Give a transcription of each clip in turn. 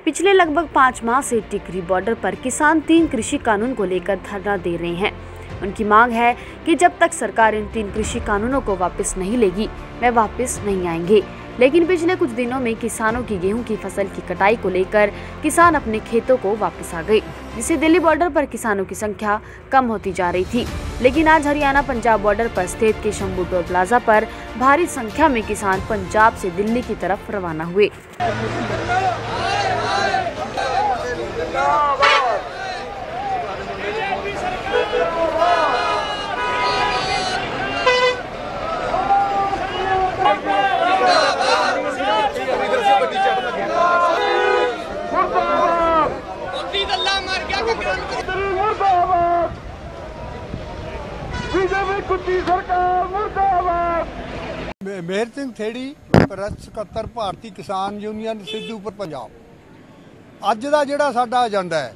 पिछले लगभग 5 माह से टिकरी बॉर्डर पर किसान 3 कृषि कानून को लेकर धरना दे रहे हैं। उनकी मांग है कि जब तक सरकार इन 3 कृषि कानूनों को वापस नहीं लेगी, वे वापस नहीं आएंगे। लेकिन पिछले कुछ दिनों में किसानों की गेहूं की फसल की कटाई को लेकर किसान अपने खेतों को वापस आ गए, जिससे दिल्ली बॉर्डर पर किसानों की संख्या कम होती जा रही थी। लेकिन आज हरियाणा पंजाब बॉर्डर पर स्थित के शंभू टोल प्लाजा पर भारी संख्या में किसान पंजाब से दिल्ली की तरफ रवाना हुए। मेहर सिंह थेड़ी प्रैस सकत्तर भारती किसान यूनियन सिद्धूपुर पंजाब। अज का जिहड़ा साडा एजेंडा है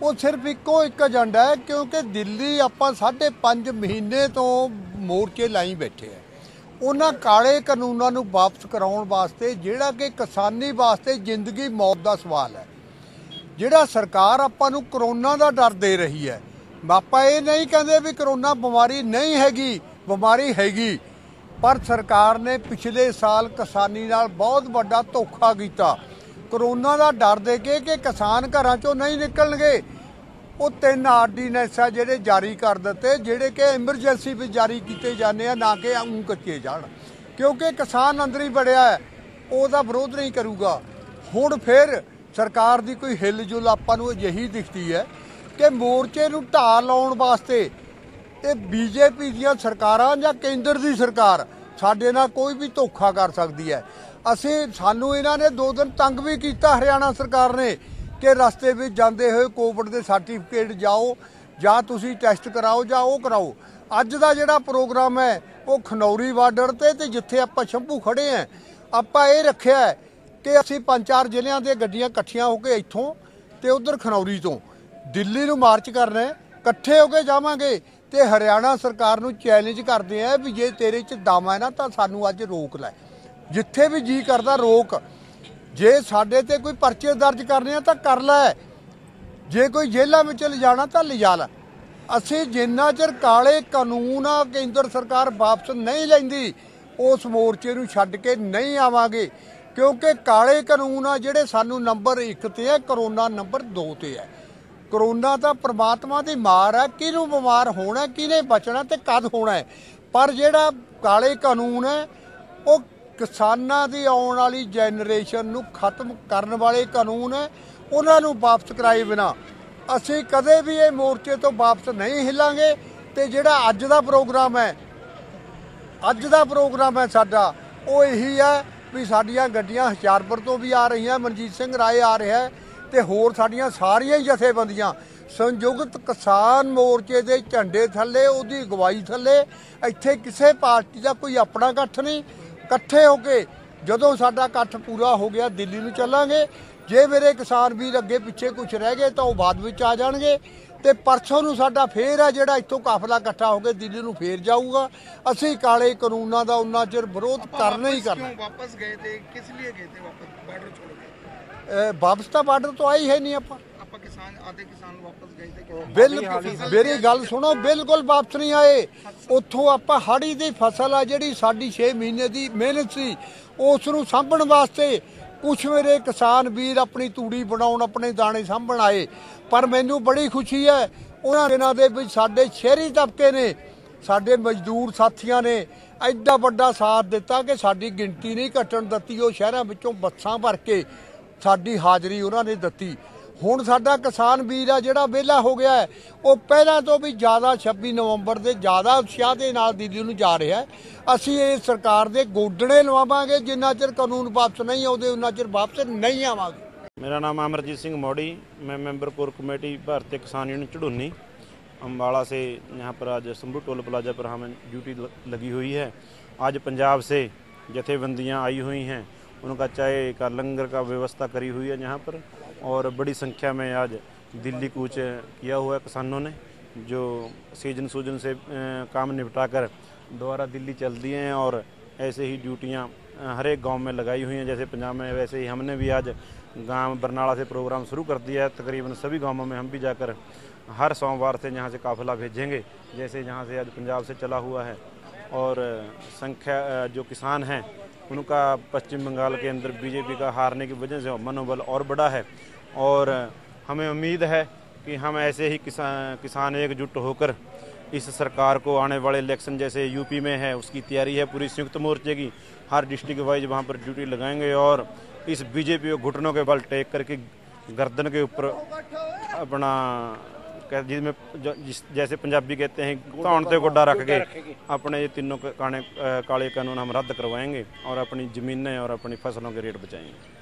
वो सिर्फ इक्को एक एजेंडा है, क्योंकि दिल्ली आपां 5.5 महीने तो मोर्चे लाई बैठे हैं उन्हां काले कानूनां नूं वापस कराउण वास्ते, जिहड़ा कि किसानी वास्ते जिंदगी मौत का सवाल है। जिहड़ा सरकार आपां नूं करोना का डर दे रही है, आपां ये नहीं कहते भी करोना बीमारी नहीं हैगी, बीमारी हैगी, पर सरकार ने पिछले साल किसानी नाल बहुत बड़ा धोखा किया। करोना का डर दे के कि किसान घरां चों नहीं निकलणगे, वो 3 आर्डीनैंस है जिहड़े जारी कर दिते, जिहड़े कि एमरजेंसी भी जारी किए जाने हैं, ना कि ऊँ कच्चे जाण, क्योंकि किसान अंदर ही बड़िया है, उसका विरोध नहीं करूगा। हुण फिर सरकार की कोई हिल जुल आपां नूं अजिही दिखती है कि मोर्चे नूं ढाह लाउण वास्ते ये बीजेपी ਦੀਆਂ ਸਰਕਾਰਾਂ ਜਾਂ केंद्र की सरकार साडे नाल कोई भी धोखा कर सकती है। सानू इन्हां ने 2 दिन तंग भी किया हरियाणा सरकार ने कि रस्ते में जाते हुए कोविड के सर्टिफिकेट जाओ या तुसी टेस्ट कराओ या वो कराओ। अज का जिहड़ा प्रोग्राम है वो खनौरी बार्डर ते जिथे आपां शंभू खड़े हैं, आपां ये रखिया है कि असीं 5-4 ਜ਼ਿਲ੍ਹਿਆਂ ਦੀਆਂ ਗੱਡੀਆਂ इकट्ठियां होकर इत्थों ते उधर खनौरी तो दिल्ली नूं मार्च करना है, इकट्ठे होकर जावांगे ते हरियाणा सरकार नूं चैलेंज करते हैं भी जे तेरे च दम है ना तो सानू अज रोक लै, जिथे भी जी करदा रोक, जे साडे ते कोई परचे दर्ज करने तो कर लै, जे कोई जेलों में ले जाना तो ले जा लै। असीं जिन्ना चिर काले कानून आ केंद्र सरकार वापस नहीं लैंदी उस मोर्चे नूं छड्ड के नहीं आवांगे, क्योंकि काले कानून आ जिहड़े सानू नंबर 1 ते है, करोना नंबर 2 ते है। करोना तो परमात्मा की मार है, किनू बीमार होना, किने बचना तो कद होना है, पर जिहड़ा काले कानून है वो किसानां दी आउण वाली जनरेशन नूं खत्म करने वाले कानून है, उन्होंने वापस कराए बिना असीं कदे भी ये मोर्चे तो वापस नहीं हिलांगे। तो जिहड़ा अज दा प्रोग्राम है, अज दा प्रोग्राम है साडा वो यही है भी साडियां गड्डियां हुशियारपुर तो भी आ रही हैं, मनजीत सिंह राय आ रहा है, तो होर साडियां सारियां जथेबंदियां संयुक्त किसान मोर्चे के झंडे थले, उसकी अगवाई थले, इत्थे किसी पार्टी का कोई अपना इकट्ठ नहीं, इकट्ठे होके जदों साडा इकट्ठ पूरा हो गया दिल्ली नूं चलांगे। जे मेरे किसान वीर अगे पिछे कुछ रह गए तो बाद विच आ जाणगे, ते परसों नूं साडा फेर है जिहड़ा इत्थों काफला इकट्ठा होकर दिल्ली नूं फेर जाऊगा। असीं काले कानूनां दा उन्ना चिर विरोध करना ही करना। वापस गए थे, किस लिए गए थे वापस बॉर्डर छोड़ के? वापस तो बार्डर तो आई है नहीं, आप किसान आधे किसान वापस गए थे। बिल्कुल मेरी गल सुनो, बिल्कुल वापस नहीं आए। उत्थों आपां हाड़ी दी फसल आ जिहड़ी साडी 6 महीने की मेहनत सी उस नूं साਂਭਣ वास्ते कुछ मेरे किसान वीर अपनी तूड़ी बनाउण, अपने दाणे साਂਭਣ आए, पर मैनू बड़ी खुशी है उन्हां दिनां दे विच साडे शहरी तबके ने, साडे मजदूर साथियां ने एडा वड्डा साथ दिता कि साडी गिणती नहीं घटण दित्ती। वो शहरां विचों बसां भर के साडी हाज़री उन्होंने दित्ती। हुण साडा किसान वीर आ जिहड़ा विहला हो गया है, वो पहलां तो भी ज़्यादा 26 नवंबर के ज़्यादा उत्साह के नाल दिल्ली नूं जा रहा है। असीं इस सरकार के गोडणे लवावांगे, जिन्ना चिर कानून वापस नहीं आउंदे उन्ना चिर वापस नहीं आवांगे। मेरा नाम अमरजीत सिंह मौड़ी, मैं मेंबर कोर कमेटी भारतीय किसान यूनियन चढ़ूनी अम्बाला से यहाँ पर आज शंभू टोल प्लाजा पर हमें ड्यूटी लगी हुई है। आज पंजाब से जथेबंदियाँ आई हुई हैं, उनका चाय का लंगर का व्यवस्था करी हुई है यहाँ पर, और बड़ी संख्या में आज दिल्ली कूच किया हुआ है किसानों ने, जो सीजन सूजन से काम निपटा कर दोबारा दिल्ली चल दिए हैं। और ऐसे ही ड्यूटियाँ हर एक गांव में लगाई हुई हैं, जैसे पंजाब में, वैसे ही हमने भी आज गांव बरनाला से प्रोग्राम शुरू कर दिया है। तकरीबन सभी गांवों में हम भी जाकर हर सोमवार से यहाँ से काफिला भेजेंगे, जैसे यहाँ से आज पंजाब से चला हुआ है। और संख्या जो किसान हैं उनका पश्चिम बंगाल के अंदर बीजेपी का हारने की वजह से मनोबल और बढ़ा है। और हमें उम्मीद है कि हम ऐसे ही किसान एकजुट होकर इस सरकार को आने वाले इलेक्शन जैसे यूपी में है उसकी तैयारी है पूरी संयुक्त मोर्चे की, हर डिस्ट्रिक्ट वाइज वहाँ पर ड्यूटी लगाएंगे और इस बीजेपी को घुटनों के बल टेक करके गर्दन के ऊपर अपना जिसमें जैसे पंजाबी कहते हैं धौण ते गोडा रख के अपने ये तीनों काले कानून हम रद्द करवाएंगे और अपनी ज़मीनें और अपनी फसलों के रेट बचाएंगे।